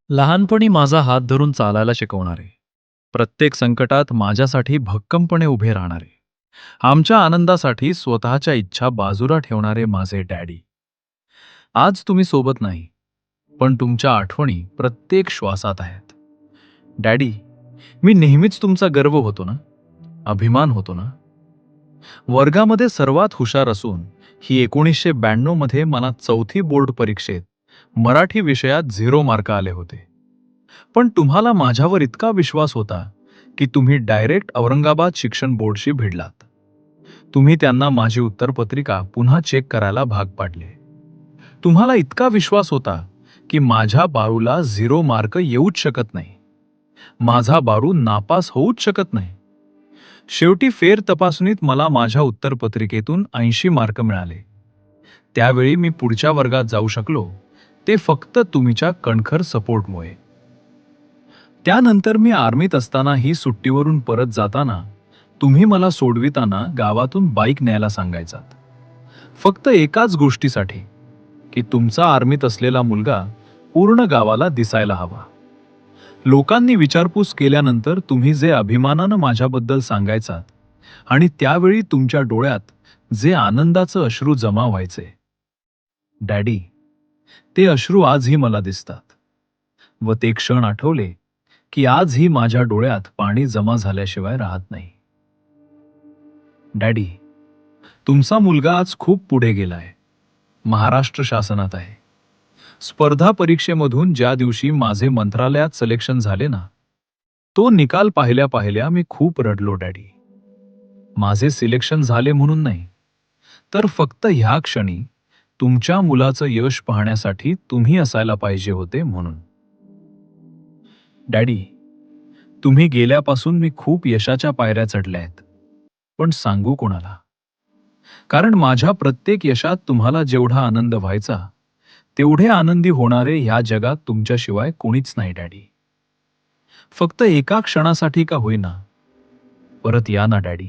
लहानपणी माझा हात धरून चालायला शिकवणारे, प्रत्येक संकटात माझ्यासाठी भक्कमपणे उभे राहणारे, आमच्या आनंदासाठी स्वतःच्या इच्छा बाजूला ठेवणारे माझे डॅडी. आज तुम्ही सोबत नाही, पण तुमच्या आठवणी प्रत्येक श्वासात आहेत. डॅडी, मी नेहमीच तुमचा गर्व होतो ना, अभिमान होतो ना. वर्गामध्ये सर्वात हुशार असून ही 1992 मध्ये मला चौथी बोर्ड परीक्षेत मराठी विषयात 0 मार्क आले होते. पण तुम्हाला माझ्यावर इतका विश्वास होता की तुम्ही डायरेक्ट औरंगाबाद शिक्षण बोर्डशी भिडलात. तुम्ही त्यांना माझी उत्तरपत्रिका पुन्हा चेक करायला भाग पाडले. तुम्हाला इतका विश्वास होता की माझ्या बारूला 0 मार्क येऊच शकत नाही. माझा बारू नापास होऊच शकत नाही. शेवटी फेर तपासणीत मला माझ्या उत्तरपत्रिकेतून 80 मार्क मिळाले. त्यावेळी मी पुढच्या वर्गात जाऊ शकलो, ते फक्त तुमच्या कणखर सपोर्टमुळे. त्यानंतर मी आर्मीत असतानाही सुट्टीवरून परत जाताना तुम्ही मला सोडविताना गावातून बाईक न्यायला सांगायचात. फक्त एकाच गोष्टीसाठी, की तुमचा आर्मीत असलेला मुलगा पूर्ण गावाला दिसायला हवा. लोकांनी विचारपूस केल्यानंतर तुम्ही जे अभिमानानं माझ्याबद्दल सांगायचात आणि त्यावेळी तुमच्या डोळ्यात जे आनंदाचं अश्रू जमा व्हायचे, डॅडी, ते अश्रू आजही मला दिसतात. व ते क्षण आठवले की आजही माझ्या डोळ्यात पाणी जमा झाल्याशिवाय राहत नाही. डॅडी, तुमचा मुलगा आज खूप पुढे गेलाय. महाराष्ट्र शासनात आहे. स्पर्धा परीक्षेमधून ज्या दिवशी माझे मंत्रालयात सिलेक्शन झाले ना, तो निकाल पाहिल्या पाहिल्या मी खूप रडलो डॅडी. माझे सिलेक्शन झाले म्हणून नाही, तर फक्त ह्या क्षणी तुमच्या मुलाचं यश पाहण्यासाठी तुम्ही असायला पाहिजे होते म्हणून. डॅडी, तुम्ही गेल्यापासून मी खूप यशाच्या पायऱ्या चढल्या आहेत. पण सांगू कोणाला? कारण माझ्या प्रत्येक यशात तुम्हाला जेवढा आनंद व्हायचा, तेवढे आनंदी होणारे ह्या जगात तुमच्याशिवाय कोणीच नाही डॅडी. फक्त एका क्षणासाठी का होईना, परत या ना डॅडी.